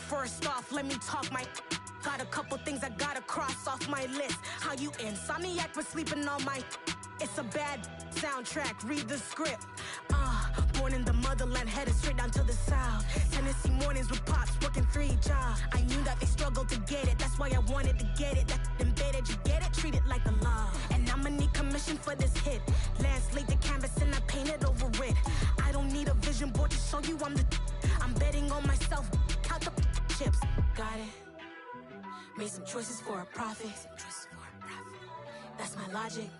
First off, let me talk my... Got a couple things I gotta cross off my list. How you insomniac for sleeping on my... It's a bad soundtrack, read the script. Born in the motherland, headed straight down to the south. Tennessee mornings with pops, working 3 jobs. I knew that they struggled to get it, that's why I wanted to get it. That embedded, you get it? Treat it like the law. And I'ma need commission for this hit. Lance laid the canvas and I painted over it. I don't need a vision board to show you I'm betting on myself, count the chips. Got it. Made some choices for a profit. That's my logic.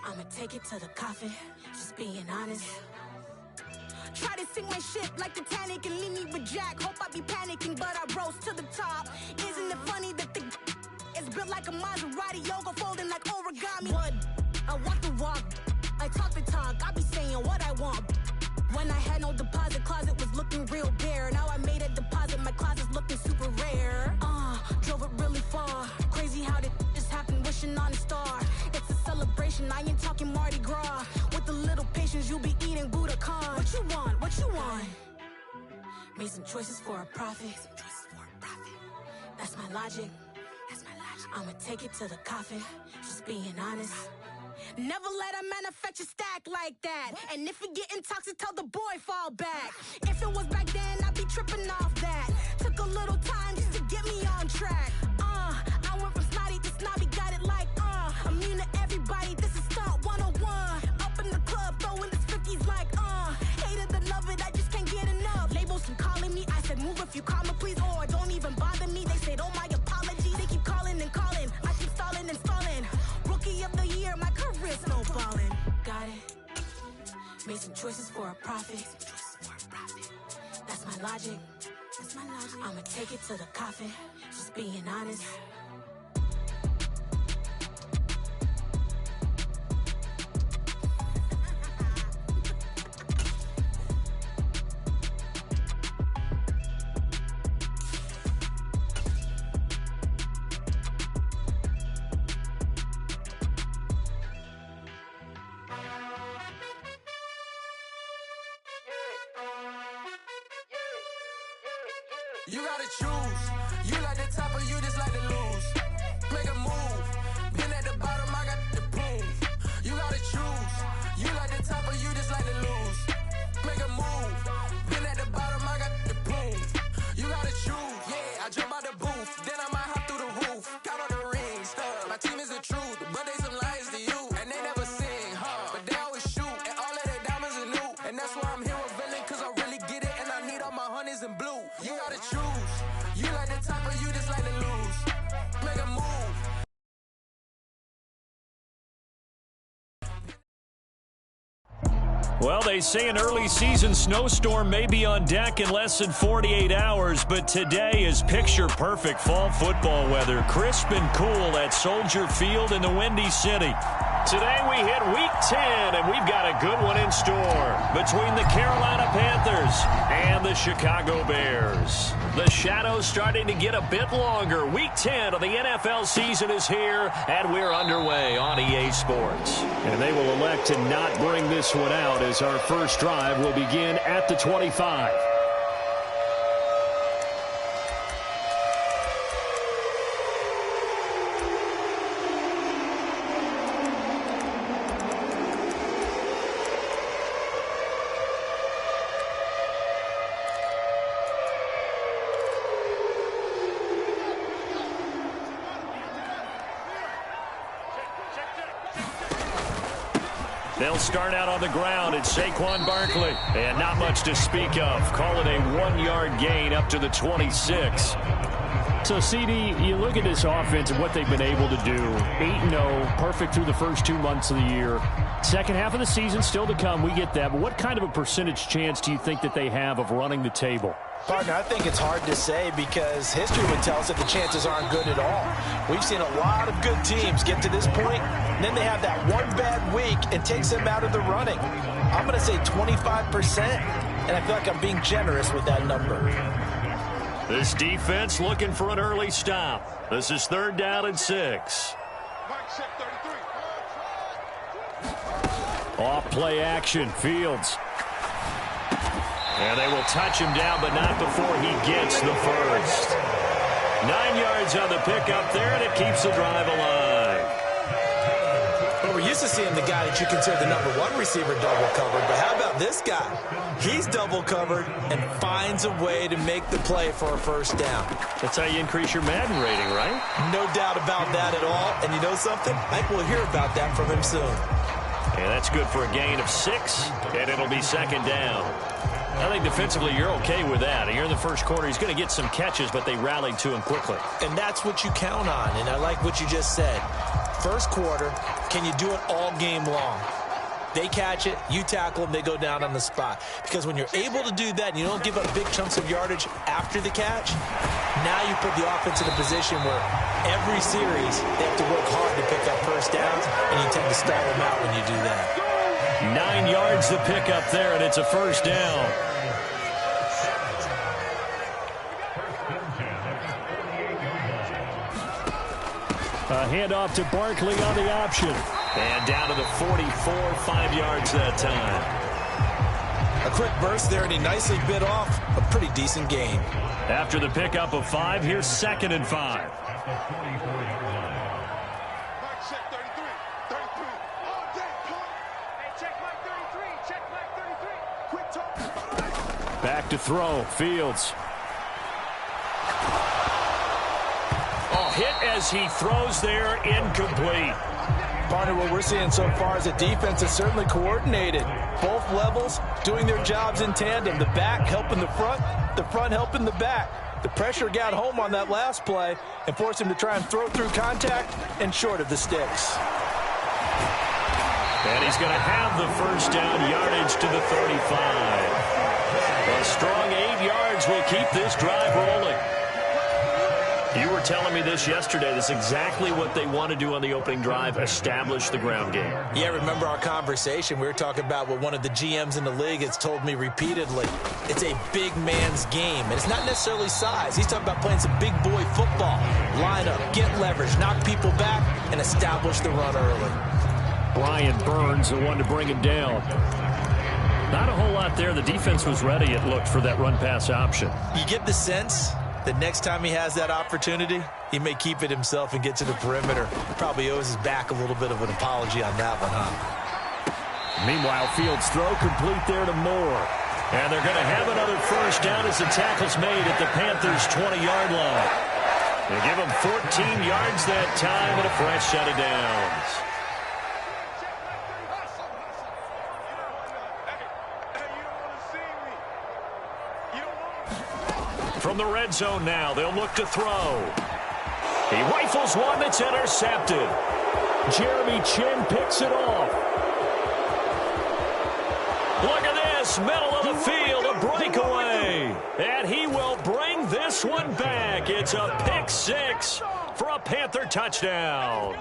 I'ma take it to the coffin, just being honest. Try to sink my ship like Titanic and leave me with Jack. Hope I be panicking, but I rose to the top. Isn't it funny that the is built like a Maserati, yoga folding like origami? What? I walk the walk, I talk the talk, I be saying what I want. When I had no deposit, closet was looking real bare. Now I made a deposit, my closet's looking super rare. Drove it really far. Crazy how did just happen, wishing on a star. It's a celebration, I ain't talking Mardi Gras. With a little patience, you'll be eating Budokan. What you want? What you want? Made some choices for a profit. That's my logic. I'ma take it to the coffin, just being honest. Never let a manufacture stack like that. And if it getting toxic, tell the boy fall back. If it was back then, I'd be tripping off that. Took a little time just to get me on track. I went from snotty to snobby, got it like immune to everybody, this is stunt 101. Up in the club, throwing this 50s like hate it and love it, I just can't get enough. Labels keep calling me, I said move if you call me please, or don't even bother me. They said oh my apologies, they keep calling and calling, I keep stalling and stalling. Rookie of the year, my career's snowballing. Got it. Made some choices for a profit. That's my logic. I'ma take it to the coffin, just being honest. You gotta choose. You like the top or you just like to lose. Make a move. Been at the bottom, I got the proof. You gotta choose. You like the top or you just like to lose. Make a move. Been at the bottom, I got the proof. You gotta choose. Yeah, I jump out the booth. Then I might hop through the roof. Count on the rings, stuff. My team is the truth, but they some lies to you. And they never sing, but they always shoot. And all of their diamonds are new. And that's why I'm here revealing, cause I really get it. And I need all my honeys in blue. You gotta choose. You like the top or you just like to lose. Make a move. Well, they say an early season snowstorm may be on deck in less than 48 hours, but today is picture-perfect fall football weather. Crisp and cool at Soldier Field in the Windy City. Today we hit Week 10, and we've got a good one in store between the Carolina Panthers and the Chicago Bears. The shadows starting to get a bit longer. Week 10 of the NFL season is here, and we're underway on EA Sports. And they will elect to not bring this one out as our first drive will begin at the 25. They'll start out on the ground. It's Saquon Barkley. And not much to speak of. Call it a 1-yard gain up to the 26. So, CD, you look at this offense and what they've been able to do. 8-0, perfect through the first 2 months of the year. Second half of the season still to come. We get that. But what kind of a percentage chance do you think that they have of running the table? Partner, I think it's hard to say because history would tell us that the chances aren't good at all. We've seen a lot of good teams get to this point, and then they have that one bad week and takes them out of the running. I'm going to say 25%, and I feel like I'm being generous with that number. This defense looking for an early stop. This is 3rd down and 6. Off play action, Fields. And they will touch him down, but not before he gets the first. 9 yards on the pickup there, and it keeps the drive alive. Well, we're used to seeing the guy that you consider the #1 receiver double covered, but how about this guy? He's double covered and finds a way to make the play for a first down. That's how you increase your Madden rating, right? No doubt about that at all. And you know something? I think we'll hear about that from him soon. And that's good for a gain of 6, and it'll be second down. I think defensively you're okay with that. Here in the first quarter, he's going to get some catches, but they rallied to him quickly. And that's what you count on, and I like what you just said. First quarter, can you do it all game long? They catch it, you tackle them, they go down on the spot. Because when you're able to do that and you don't give up big chunks of yardage after the catch, now you put the offense in a position where every series they have to work hard to pick up first downs, and you tend to stall them out when you do that. 9 yards to pick up there, and it's a first down. A handoff to Barkley on the option. And down to the 44, 5 yards that time. A quick burst there, and he nicely bit off a pretty decent gain. After the pickup of 5, here's 2nd and 5. Back to throw, Fields. Hit as he throws there, incomplete. Partner, what we're seeing so far is the defense is certainly coordinated. Both levels doing their jobs in tandem. The back helping the front helping the back. The pressure got home on that last play and forced him to try and throw through contact and short of the sticks. And he's going to have the first down, yardage to the 35. A strong 8 yards will keep this drive rolling. You were telling me this yesterday. This is exactly what they want to do on the opening drive, establish the ground game. Yeah, remember our conversation? We were talking about what one of the GMs in the league has told me repeatedly. It's a big man's game, and it's not necessarily size. He's talking about playing some big boy football. Line up, get leverage, knock people back, and establish the run early. Brian Burns, the one to bring him down. Not a whole lot there. The defense was ready, it looked, for that run-pass option. You get the sense the next time he has that opportunity, he may keep it himself and get to the perimeter. Probably owes his back a little bit of an apology on that one, huh? Meanwhile, Fields' throw complete there to Moore. And they're going to have another first down as the tackle's made at the Panthers' 20-yard line. They give him 14 yards that time and a fresh set of downs. From the red zone now, they'll look to throw. He rifles one that's intercepted. Jeremy Chin picks it off. Look at this, middle of the field, a breakaway. And he will bring this one back. It's a pick 6 for a Panther touchdown.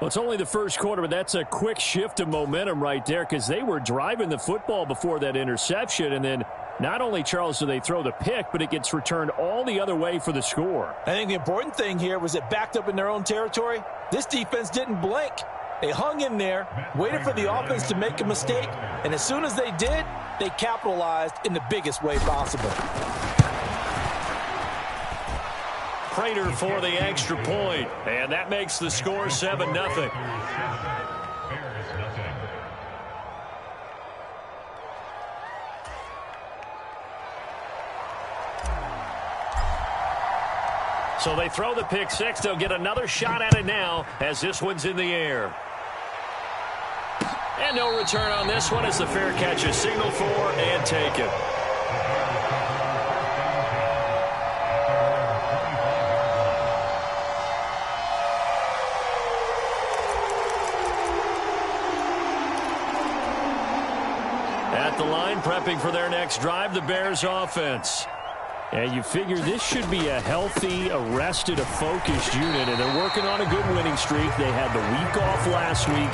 Well, it's only the first quarter, but that's a quick shift of momentum right there because they were driving the football before that interception, and then not only, Charles, do they throw the pick, but it gets returned all the other way for the score. I think the important thing here was it backed up in their own territory. This defense didn't blink. They hung in there, waited for the offense to make a mistake, and as soon as they did, they capitalized in the biggest way possible. Prater for the extra point, and that makes the score 7-0. So they throw the pick 6. They'll get another shot at it now as this one's in the air. And no return on this one as the fair catch is signaled for and taken. At the line, prepping for their next drive, the Bears offense. And you figure this should be a healthy, arrested, a focused unit, and they're working on a good winning streak. They had the week off last week.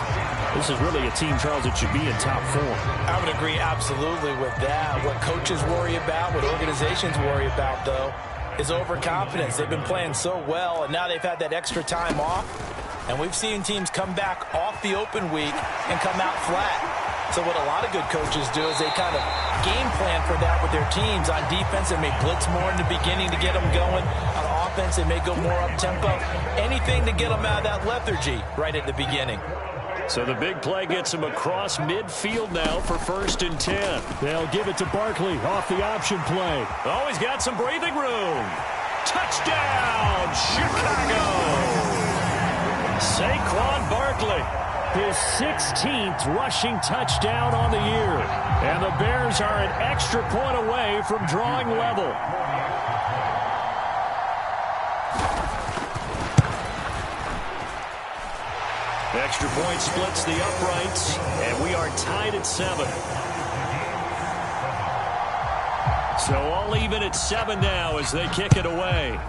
This is really a team, Charles, that should be in top form. I would agree absolutely with that. What coaches worry about, what organizations worry about, though, is overconfidence. They've been playing so well, and now they've had that extra time off. And we've seen teams come back off the open week and come out flat. So what a lot of good coaches do is they kind of game plan for that with their teams. On defense, they may blitz more in the beginning to get them going. On offense, they may go more up-tempo. Anything to get them out of that lethargy right at the beginning. So the big play gets him across midfield now for 1st and 10. They'll give it to Barkley off the option play. Oh, he's got some breathing room. Touchdown, Chicago! Saquon Barkley. His 16th rushing touchdown on the year. And the Bears are an extra point away from drawing level. Extra point splits the uprights, and we are tied at 7. So all even at 7 now as they kick it away.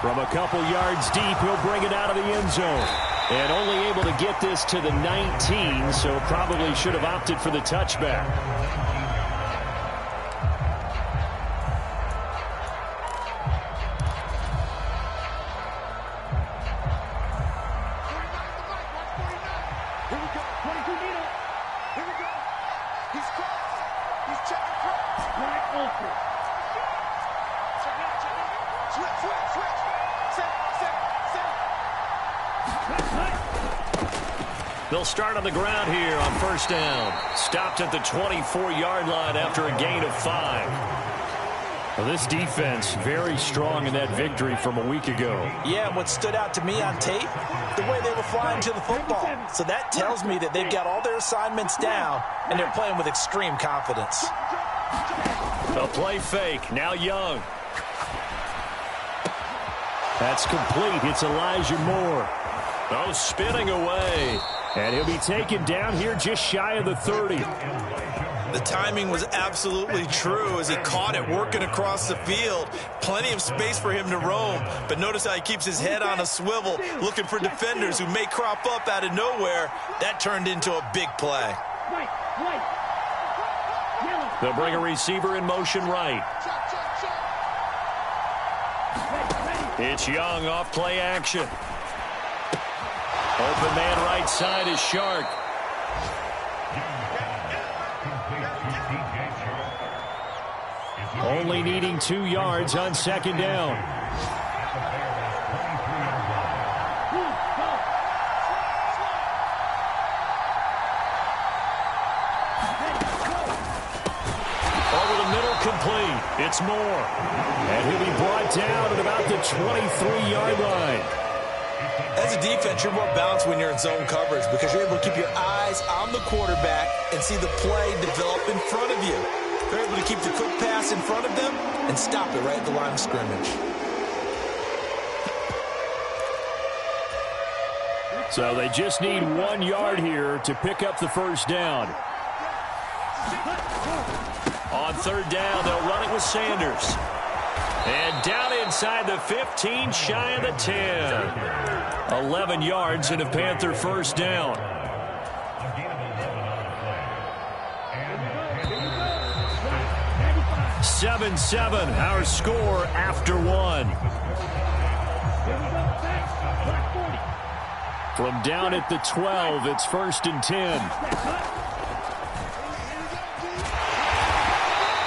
From a couple yards deep, he'll bring it out of the end zone. And only able to get this to the 19, so probably should have opted for the touchback. They'll start on the ground here on 1st down. Stopped at the 24-yard line after a gain of 5. Well, this defense very strong in that victory from a week ago. Yeah, and what stood out to me on tape, the way they were flying to the football. So that tells me that they've got all their assignments down, and they're playing with extreme confidence. A play fake, now Young. That's complete. It's Elijah Moore. Oh, spinning away. And he'll be taken down here just shy of the 30. The timing was absolutely true as he caught it working across the field. Plenty of space for him to roam, but notice how he keeps his head on a swivel, looking for defenders who may crop up out of nowhere. That turned into a big play. They'll bring a receiver in motion right. It's Young off play action. Open man right side is Shark. Only needing 2 yards on 2nd down. Over the middle, complete. It's Moore. And he'll be brought down at about the 23-yard line. As a defense, you're more balanced when you're in zone coverage because you're able to keep your eyes on the quarterback and see the play develop in front of you. They're able to keep the quick pass in front of them and stop it right at the line of scrimmage. So they just need 1 yard here to pick up the 1st down. On 3rd down, they'll run it with Sanders. And down inside the 15, shy of the 10. 11 yards and a Panther 1st down. (7-7) our score after 1. From down at the 12, it's 1st and 10.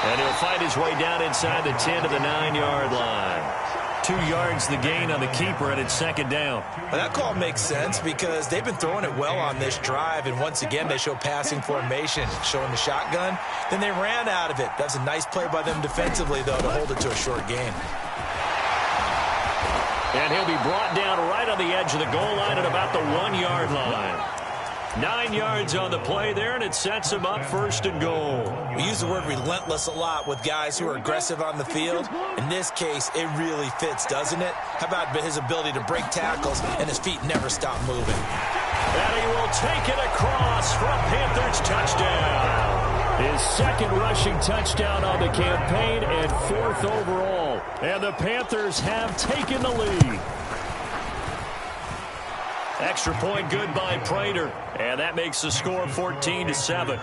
And he'll fight his way down inside the 10 to the 9-yard line. 2 yards the gain on the keeper, and it's 2nd down. Well, that call makes sense because they've been throwing it well on this drive, and once again they show passing formation, showing the shotgun. Then they ran out of it. That's a nice play by them defensively, though, to hold it to a short gain. And he'll be brought down right on the edge of the goal line at about the 1-yard line. 9 yards on the play there, and it sets him up 1st and goal. We use the word relentless a lot with guys who are aggressive on the field. In this case, it really fits, doesn't it? How about his ability to break tackles and his feet never stop moving? And he will take it across for a Panthers touchdown. His 2nd rushing touchdown on the campaign and 4th overall. And the Panthers have taken the lead. Extra point good by Prater. And that makes the score 14-7.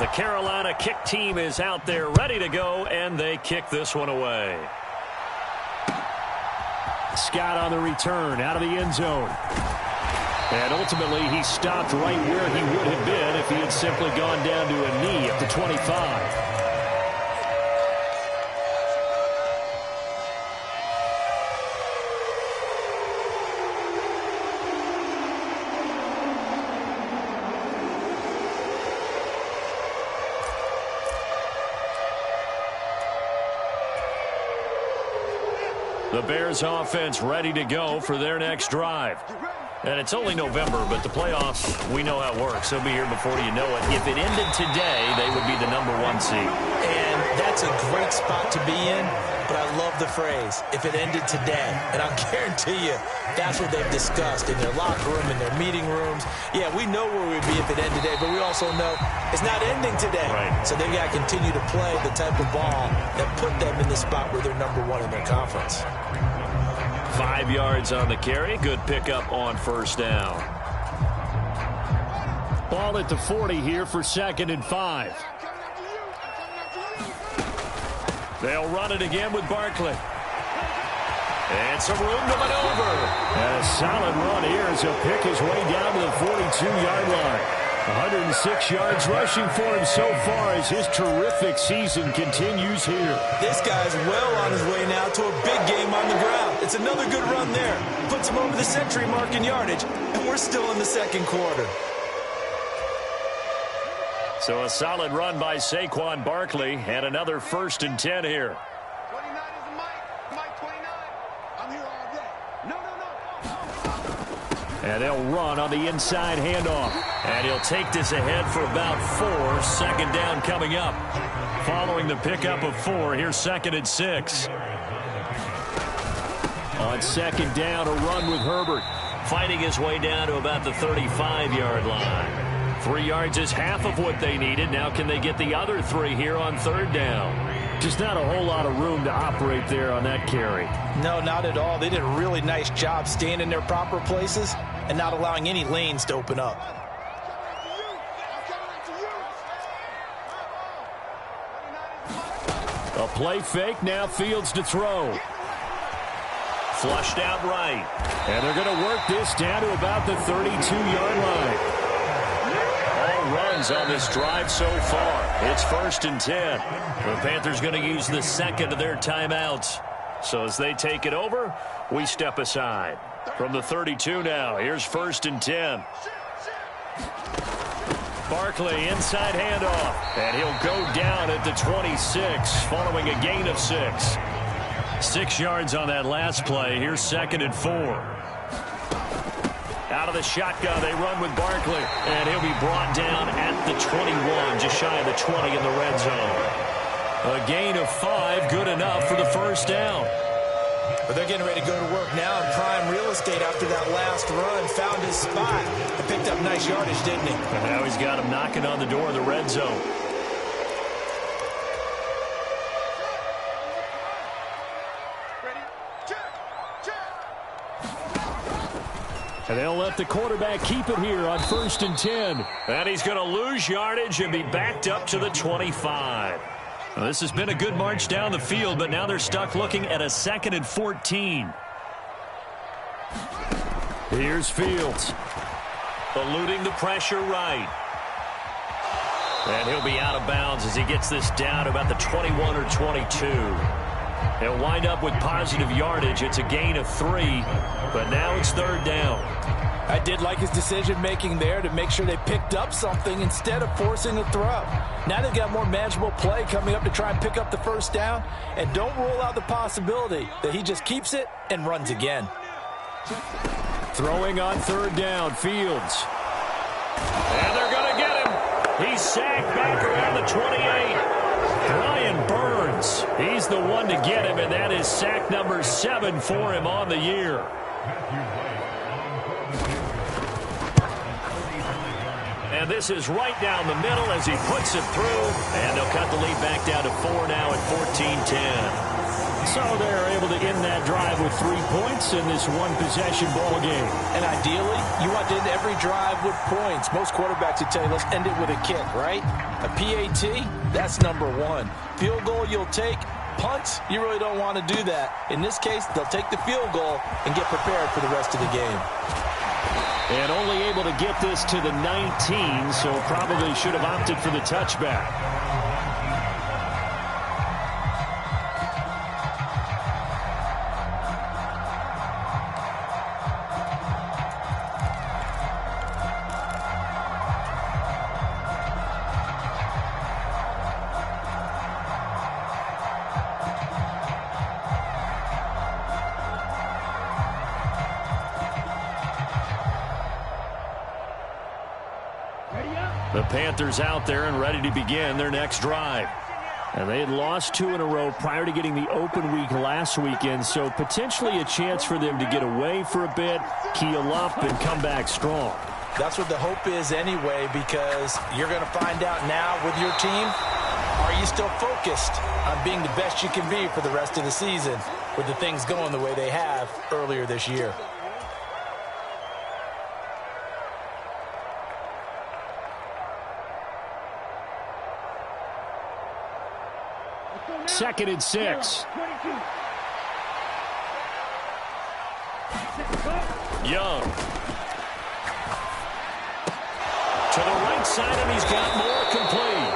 The Carolina kick team is out there ready to go, and they kick this one away. Scott on the return out of the end zone. And ultimately, he stopped right where he would have been if he had simply gone down to a knee at the 25. The Bears offense ready to go for their next drive. And it's only November, but the playoffs, we know how it works. They'll be here before you know it. If it ended today, they would be the #1 seed. And that's a great spot to be in, but I love the phrase, if it ended today. And I'll guarantee you, that's what they've discussed in their locker room, in their meeting rooms. Yeah, we know where we'd be if it ended today, but we also know it's not ending today. Right. So they've got to continue to play the type of ball that put them in the spot where they're #1 in their conference. 5 yards on the carry. Good pickup on first down. Ball at the 40 here for 2nd and 5. They'll run it again with Barkley. And some room to maneuver. And a solid run here as he'll pick his way down to the 42-yard line. 106 yards rushing for him so far as his terrific season continues here. This guy's well on his way now to a big game on the ground. It's another good run there. Puts him over the century mark in yardage, and we're still in the second quarter. So a solid run by Saquon Barkley and another 1st and 10 here. 29 is Mike 29. I'm here all day. No. And they'll run on the inside handoff. And he'll take this ahead for about 4. 2nd down coming up. Following the pickup of 4, here's 2nd and 6. On 2nd down, a run with Herbert. Fighting his way down to about the 35-yard line. 3 yards is half of what they needed. Now can they get the other 3 here on 3rd down? Just not a whole lot of room to operate there on that carry. No, not at all. They did a really nice job staying in their proper places and not allowing any lanes to open up. A play fake, now Fields to throw. Flushed out right. And they're going to work this down to about the 32-yard line. All runs on this drive so far. It's 1st and 10. The Panthers going to use the 2nd of their timeouts. So as they take it over, we step aside. From the 32 now, here's 1st and 10. Barkley, inside handoff. And he'll go down at the 26, following a gain of 6. 6 yards on that last play. Here's 2nd and 4. Out of the shotgun, they run with Barkley. And he'll be brought down at the 21, just shy of the 20 in the red zone. A gain of 5, good enough for the 1st down. But they're getting ready to go to work now in prime real estate after that last run. Found his spot and picked up nice yardage, didn't he? And now he's got him knocking on the door of the red zone. And they'll let the quarterback keep it here on 1st and 10. And he's going to lose yardage and be backed up to the 25. Well, this has been a good march down the field, but now they're stuck looking at a 2nd and 14. Here's Fields. Eluding the pressure right. And he'll be out of bounds as he gets this down to about the 21 or 22. He'll wind up with positive yardage. It's a gain of 3, but now it's 3rd down. I did like his decision-making there to make sure they picked up something instead of forcing a throw. Now they've got more manageable play coming up to try and pick up the 1st down, and don't rule out the possibility that he just keeps it and runs again. Throwing on 3rd down, Fields. And they're going to get him. He's sacked back around the 28. Brian Burns, he's the one to get him, and that is sack number 7 for him on the year. And this is right down the middle as he puts it through, and they'll cut the lead back down to 4 now at 14-10. So they're able to end that drive with 3 points in this one-possession ball game. And ideally, you want to end every drive with points. Most quarterbacks would tell you, let's end it with a kick, right? A PAT, that's number one. Field goal you'll take. Punts, you really don't want to do that. In this case, they'll take the field goal and get prepared for the rest of the game. And only able to get this to the 19, so probably should have opted for the touchback. The Panthers out there and ready to begin their next drive. And they had lost 2 in a row prior to getting the open week last weekend, so potentially a chance for them to get away for a bit, keel up, and come back strong. That's what the hope is anyway, because you're going to find out now with your team, are you still focused on being the best you can be for the rest of the season with the things going the way they have earlier this year? Second and 6. Young. To the right side, and he's got more, complete.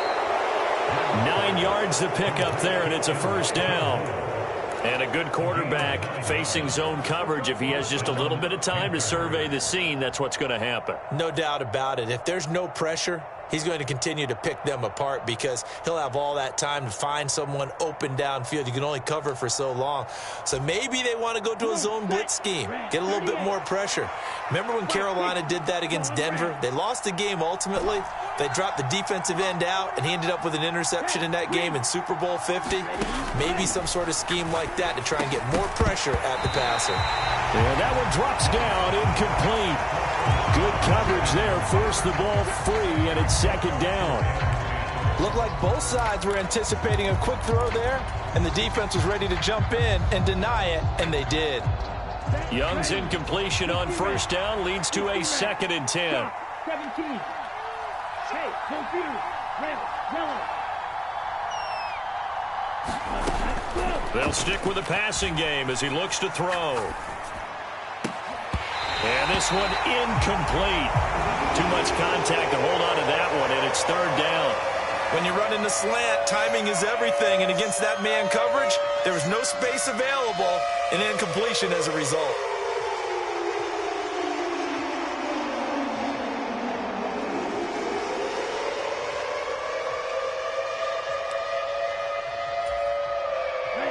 9 yards to pick up there, and it's a first down. And a good quarterback facing zone coverage. If he has just a little bit of time to survey the scene, that's what's going to happen. No doubt about it. If there's no pressure, he's going to continue to pick them apart because he'll have all that time to find someone open downfield. You can only cover for so long. So maybe they want to go to a zone blitz scheme, get a little bit more pressure. Remember when Carolina did that against Denver? They lost the game ultimately. They dropped the defensive end out, and he ended up with an interception in that game in Super Bowl 50. Maybe some sort of scheme like that to try and get more pressure at the passer. And that one drops down, incomplete. Good coverage there, forced the ball free, and it's second down. Looked like both sides were anticipating a quick throw there, and the defense was ready to jump in and deny it, and they did. Young's incompletion on first down leads to a 2nd and 10. 17. Hey, computer, yellow. They'll stick with the passing game as he looks to throw. And this one incomplete. Too much contact to hold on to that one, and it's third down. When you run in the slant, timing is everything, and against that man coverage, there was no space available, and incompletion as a result.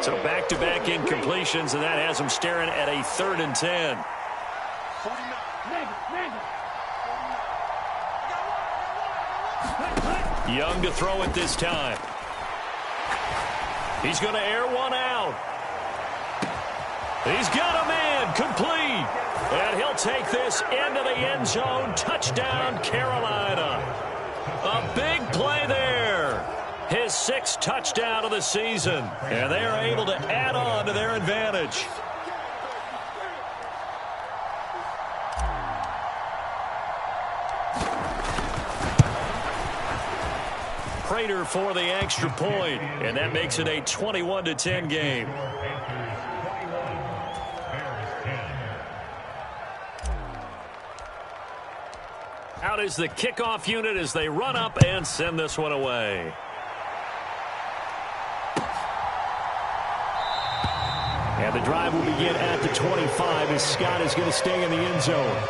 So back-to-back incompletions, and that has him staring at a 3rd and 10. Young to throw it this time. He's going to air one out. He's got a man, complete. And he'll take this into the end zone. Touchdown, Carolina. A big play there. His 6th touchdown of the season. And they are able to add on to their advantage. Prater for the extra point, and that makes it a 21-10 game. Out is the kickoff unit as they run up and send this one away. And the drive will begin at the 25 as Scott is going to stay in the end zone.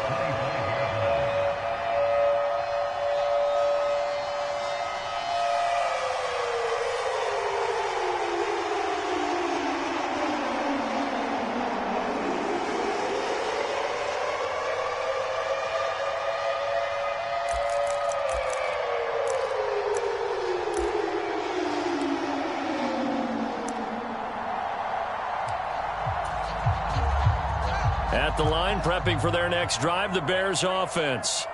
At the line, prepping for their next drive, the Bears offense.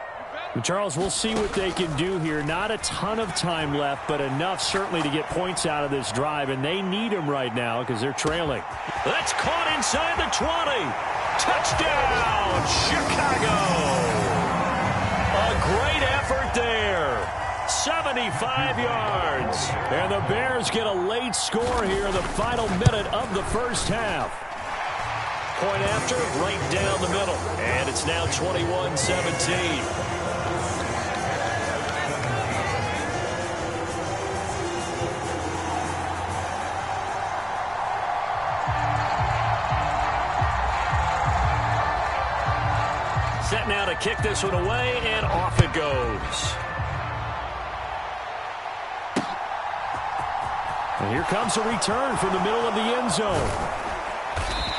Charles, we'll see what they can do here. Not a ton of time left, but enough certainly to get points out of this drive, and they need them right now because they're trailing. That's caught inside the 20. Touchdown, Chicago. A great effort there. 75 yards. And the Bears get a late score here in the final minute of the first half. Point after, right down the middle. And it's now 21-17. Set now to kick this one away, and off it goes. And here comes a return from the middle of the end zone.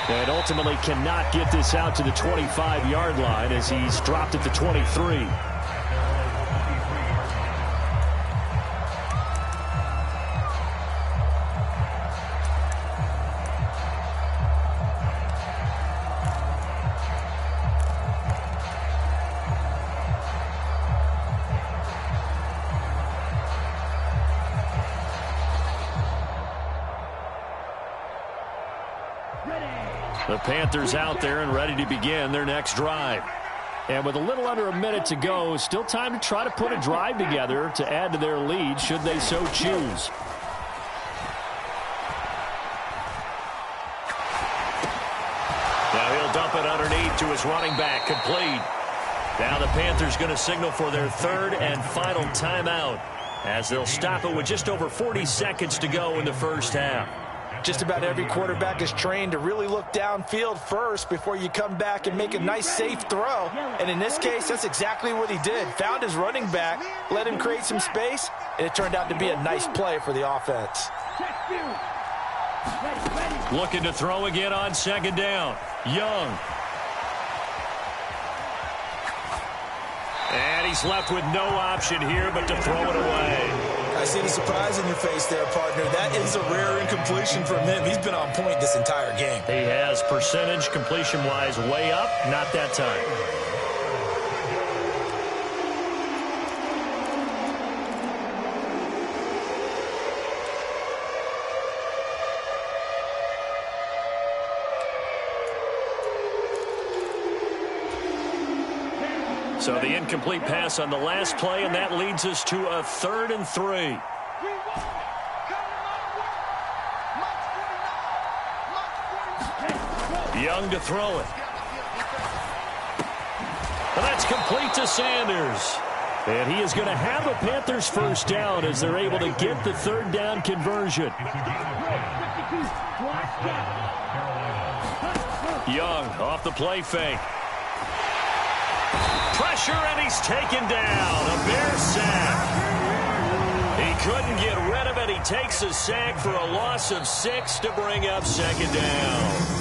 And ultimately cannot get this out to the 25-yard line as he's dropped at the 23. The Panthers out there and ready to begin their next drive. And with a little under a minute to go, still time to try to put a drive together to add to their lead should they so choose. Now he'll dump it underneath to his running back, complete. Now the Panthers going to signal for their third and final timeout as they'll stop it with just over 40 seconds to go in the first half. Just about every quarterback is trained to really look downfield first before you come back and make a nice, safe throw. And in this case, that's exactly what he did. Found his running back, let him create some space, and it turned out to be a nice play for the offense. Looking to throw again on second down. Young. And he's left with no option here but to throw it away. I see the surprise in your face there, partner. That is a rare incompletion from him. He's been on point this entire game. He has percentage completion-wise way up. Not that time. So the incomplete pass on the last play, and that leads us to a 3rd and 3. Young to throw it. And that's complete to Sanders. And he is going to have a Panthers first down as they're able to get the 3rd down conversion. Young off the play fake. Pressure, and he's taken down. A Bear sack. He couldn't get rid of it. He takes a sack for a loss of 6 to bring up 2nd down.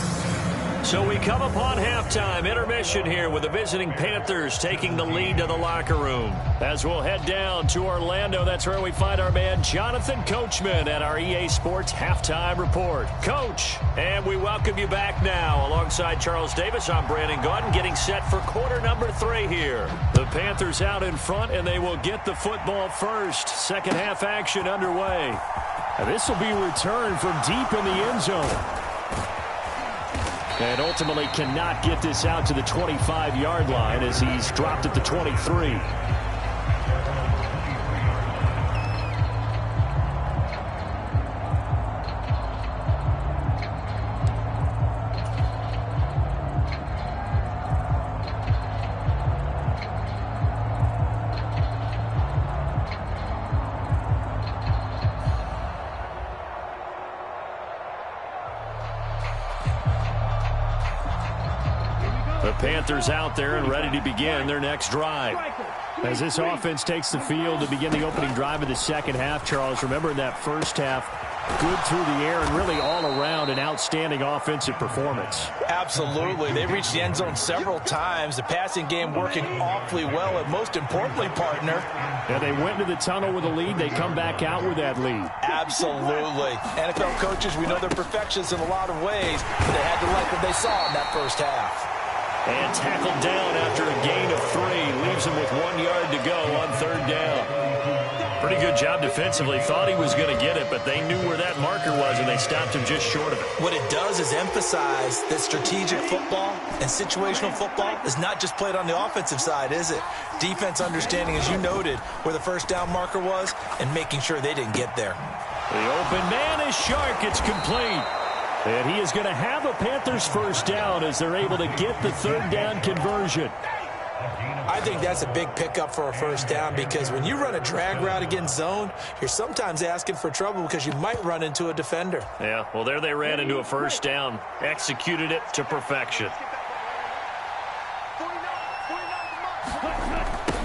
So we come upon halftime intermission here with the visiting Panthers taking the lead to the locker room. As we'll head down to Orlando, that's where we find our man Jonathan Coachman at our EA Sports Halftime Report. Coach, and we welcome you back now. Alongside Charles Davis, I'm Brandon Gaudin, getting set for quarter number 3 here. The Panthers out in front, and they will get the football first. Second half action underway. And this will be returned from deep in the end zone. And ultimately cannot get this out to the 25-yard line as he's dropped at the 23. The Panthers out there and ready to begin their next drive. As this offense takes the field to begin the opening drive of the second half, Charles, remember in that first half, good through the air and really all around an outstanding offensive performance. Absolutely. They reached the end zone several times. The passing game working awfully well, and most importantly, partner. Yeah, they went into the tunnel with a lead. They come back out with that lead. Absolutely. NFL coaches, we know they're perfectionists in a lot of ways, but they had to like what they saw in that first half. And tackled down after a gain of 3. Leaves him with 1 yard go on third down. Pretty good job defensively. Thought he was going to get it, but they knew where that marker was, and they stopped him just short of it. What it does is emphasize that strategic football and situational football is not just played on the offensive side, is it? Defense understanding, as you noted, where the first down marker was and making sure they didn't get there. The open man is Shark. It's complete. And he is going to have a Panthers first down as they're able to get the third down conversion. I think that's a big pickup for a first down because when you run a drag route against zone, you're sometimes asking for trouble because you might run into a defender. Yeah, well, there they ran into a first down. Executed it to perfection.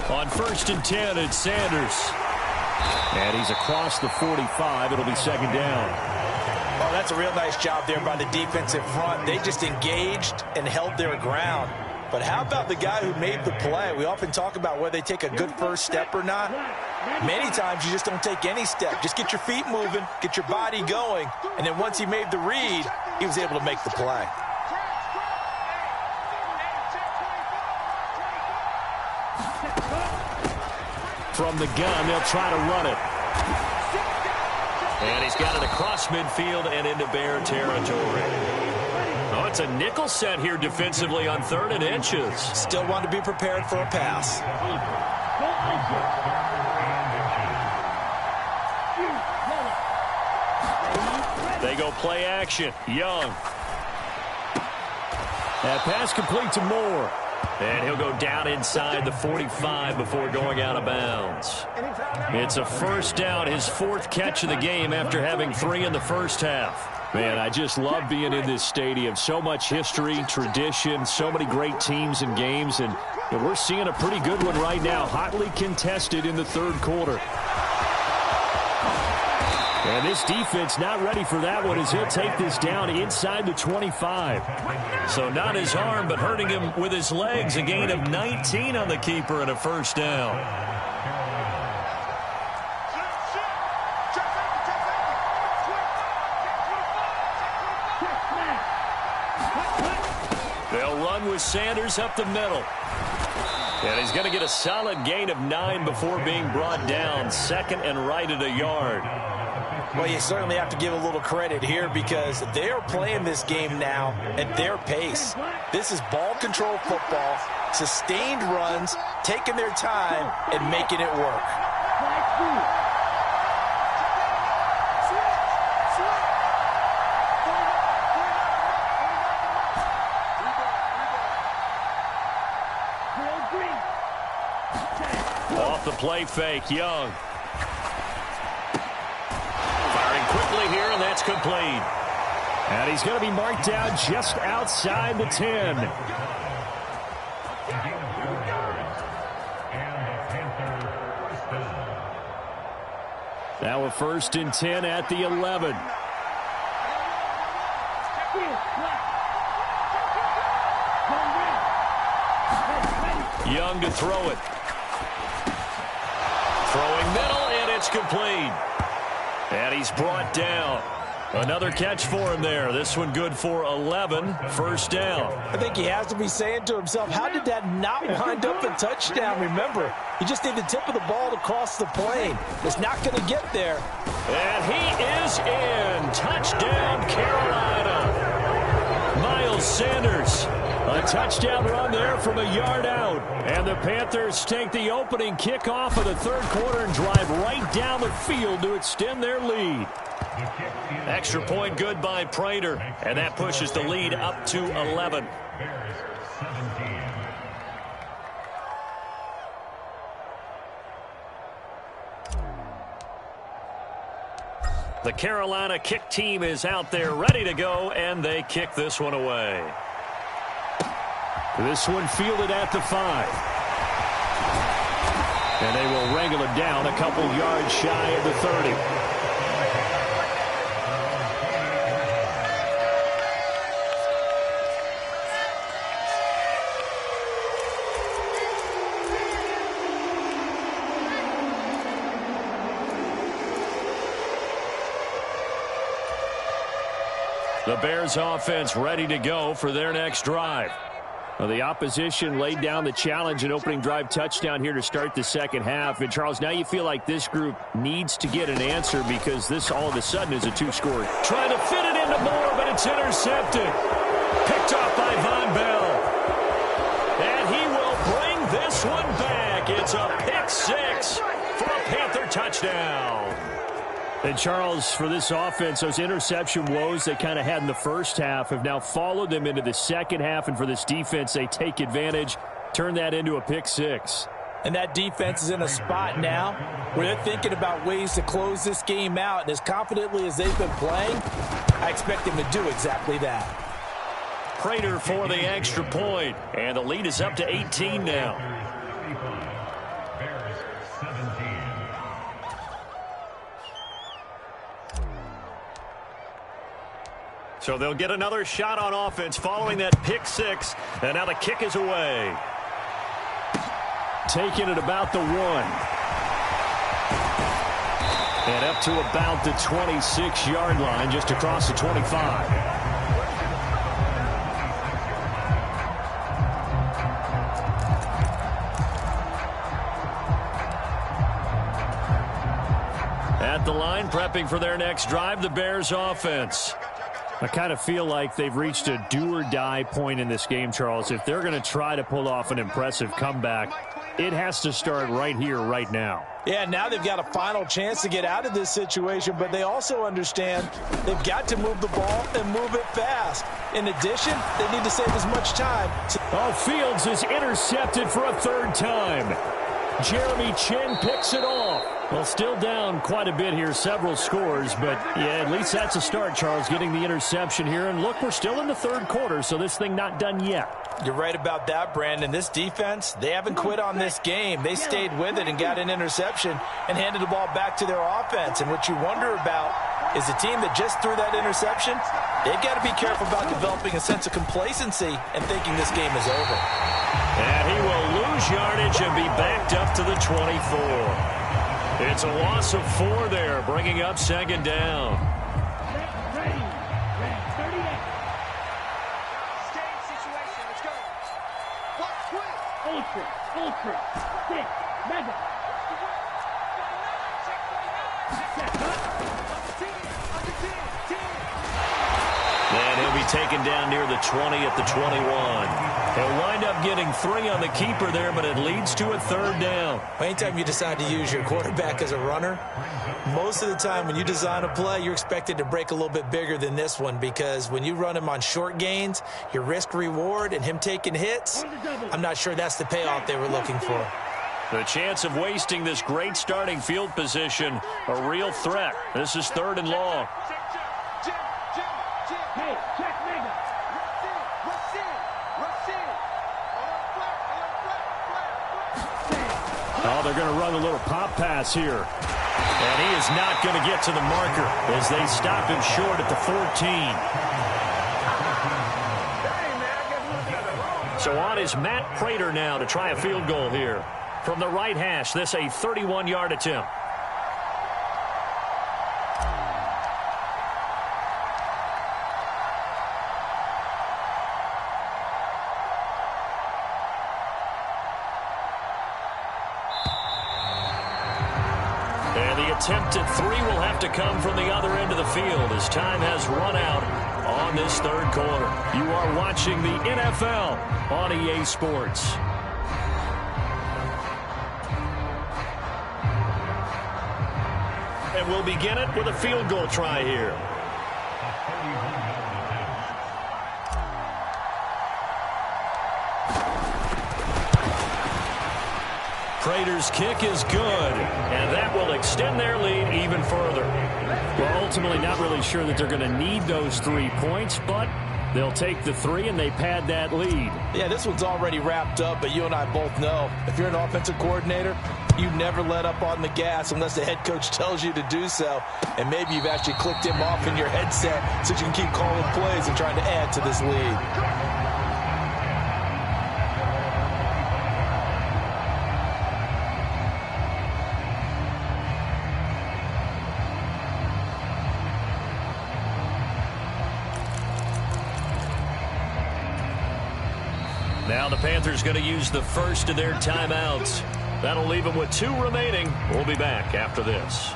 On 1st and 10, it's Sanders. And he's across the 45. It'll be second down. Oh, that's a real nice job there by the defensive front. They just engaged and held their ground. But how about the guy who made the play? We often talk about whether they take a good first step or not. Many times you just don't take any step. Just get your feet moving, get your body going, and then once he made the read, he was able to make the play. From the gun, they'll try to run it. And he's got it across midfield and into Bear territory. Oh, it's a nickel set here defensively on 3rd and inches. Still want to be prepared for a pass. They go play action. Young. That pass complete to Moore. And he'll go down inside the 45 before going out of bounds. It's a first down, his 4th catch of the game after having 3 in the first half. Man, I just love being in this stadium. So much history, tradition, so many great teams and games. And we're seeing a pretty good one right now, hotly contested in the 3rd quarter. And this defense not ready for that one as he'll take this down inside the 25. So not his arm, but hurting him with his legs. A gain of 19 on the keeper and a first down. They'll run with Sanders up the middle. And he's going to get a solid gain of 9 before being brought down. 2nd and right at a yard. Well, you certainly have to give a little credit here because they're playing this game now at their pace. This is ball control football, sustained runs, taking their time, and making it work. Off the play fake, Young. Quickly here, and that's complete. And he's going to be marked down just outside the 10. Now a 1st and 10 at the 11. Young to throw it. Throwing middle, and it's complete. And he's brought down. Another catch for him there. This one good for 11. First down. I think he has to be saying to himself, how did that not wind up a touchdown? Remember, you just need the tip of the ball to cross the plane. It's not going to get there. And he is in. Touchdown, Carolina. Miles Sanders. A touchdown run there from a yard out. And the Panthers take the opening kickoff of the 3rd quarter and drive right down the field to extend their lead. Extra point good by Prater. And that pushes the lead up to 11. The Carolina kick team is out there ready to go, and they kick this one away. This one fielded at the 5. And they will wrangle it down a couple yards shy of the 30. The Bears offense ready to go for their next drive. Well, the opposition laid down the challenge and opening drive touchdown here to start the second half. And, Charles, now you feel like this group needs to get an answer because this all of a sudden is a two-score. Trying to fit it into Moore, but it's intercepted. Picked off by Von Bell. And he will bring this one back. It's a pick six for a Panther touchdown. And, Charles, for this offense, those interception woes they kind of had in the first half have now followed them into the second half. And for this defense, they take advantage, turn that into a pick six. And that defense is in a spot now where they're thinking about ways to close this game out. And as confidently as they've been playing, I expect them to do exactly that. Prater for the extra point. And the lead is up to 18 now. So they'll get another shot on offense following that pick six. And now the kick is away. Taking it about the 1. And up to about the 26-yard line, just across the 25. At the line, prepping for their next drive, the Bears offense. I kind of feel like they've reached a do-or-die point in this game, Charles. If they're going to try to pull off an impressive comeback, it has to start right here, right now. Yeah, now they've got a final chance to get out of this situation, but they also understand they've got to move the ball and move it fast. In addition, they need to save as much time. Fields is intercepted for a third time. Jeremy Chin picks it off. Well, still down quite a bit here, several scores, but yeah, at least that's a start, Charles, getting the interception here. And look, we're still in the third quarter, so this thing not done yet. You're right about that, Brandon. This defense, they haven't quit on this game. They stayed with it and got an interception and handed the ball back to their offense. And what you wonder about is the team that just threw that interception, they've got to be careful about developing a sense of complacency and thinking this game is over. And he will lose yardage and be backed up to the 24. It's a loss of 4 there, bringing up second down. Ready. 38. Game situation. Let's go. Block quick. Ultra. Stick. Mega. And he'll be taken down near the 20 at the 21. He'll wind up getting 3 on the keeper there, but it leads to a third down. Anytime you decide to use your quarterback as a runner, most of the time when you design a play, you're expected to break a little bit bigger than this one, because when you run him on short gains, your risk-reward and him taking hits, I'm not sure that's the payoff they were looking for. The chance of wasting this great starting field position, a real threat. This is 3rd and long. Hey, check Mega. Oh, they're going to run a little pop pass here. And he is not going to get to the marker as they stop him short at the 14. So on is Matt Prater now to try a field goal here. From the right hash, this a 31-yard attempt. Attempted 3 will have to come from the other end of the field as time has run out on this third quarter. You are watching the NFL on EA Sports. And we'll begin it with a field goal try here. Prater's kick is good, and that will extend their lead even further. Well, ultimately not really sure that they're going to need those 3 points, but they'll take the 3 and they pad that lead. Yeah, this one's already wrapped up, but you and I both know if you're an offensive coordinator, you never let up on the gas unless the head coach tells you to do so. And maybe you've actually clicked him off in your headset so you can keep calling plays and trying to add to this lead. Now the Panthers going to use the first of their timeouts. That'll leave them with 2 remaining. We'll be back after this.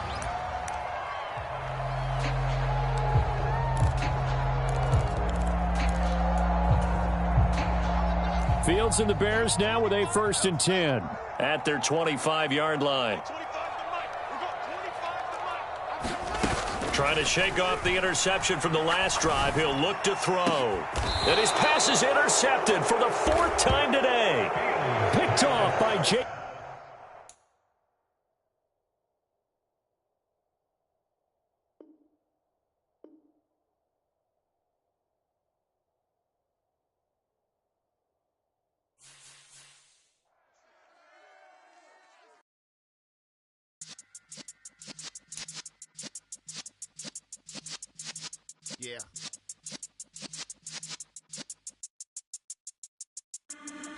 Fields and the Bears now with a 1st and 10. At their 25-yard line. Trying to shake off the interception from the last drive. He'll look to throw. And his pass is intercepted for the 4th time today. Picked off by Jake. Yeah.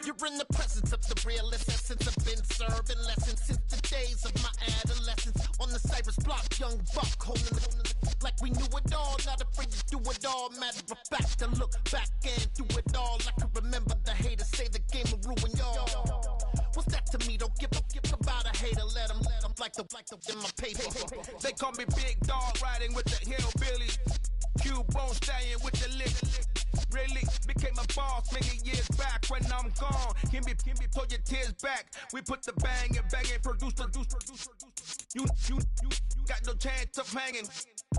You're in the presence of the realest essence. I've been serving lessons since the days of my adolescence. On the Cypress block, young buck holding the like we knew it all. Not afraid to do it all. Matter of fact, I look back and do it all. I can remember the haters say the game will ruin y'all. What's that to me? Don't give about a hater. Let them like the in my paper. They call me Big Dog, riding with the hillbillies. Q-Bone stallion with the lick. Really became a boss many years back. When I'm gone, can be pull your tears back. We put the bang and produce. You got no chance of hanging.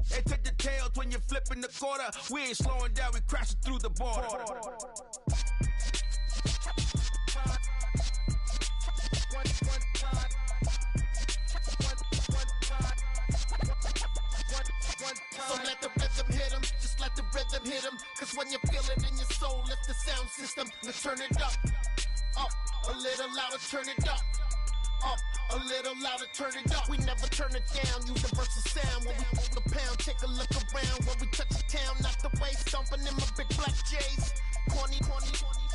They take the tails when you're flipping the quarter. We ain't slowing down, we crashing through the border. So let the rhythm hit him, just let the rhythm hit him. Cause when you feel it in your soul, lift the sound system and turn it up. Up, a little louder, turn it up. Up, a little louder, turn it up. We never turn it down, universal sound. When we move the pound, take a look around. When we touch the town, not the way, stomping in my big black J's. Corny,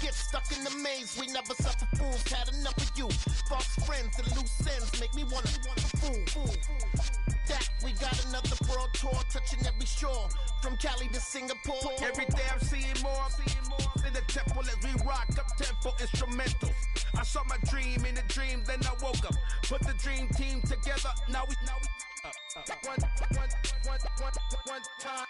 get stuck in the maze. We never suffer fools, had enough of you. False friends and loose ends make me wanna fool. That we got another world tour, touching every shore, from Cali to Singapore. Every day I'm seeing more in the temple as we rock up tempo instrumentals. I saw my dream in a dream, then I woke up. Put the dream team together, now we one time.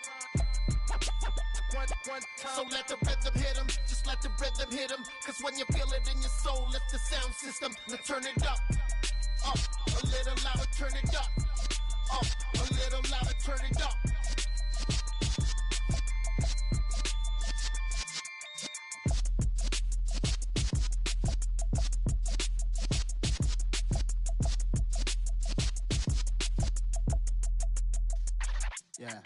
So let the rhythm hit him, just let the rhythm hit him. Cause when you feel it in your soul, lift the sound system, now turn it up. Up, a little louder, turn it up. Up, a little louder, turn it up. Yeah.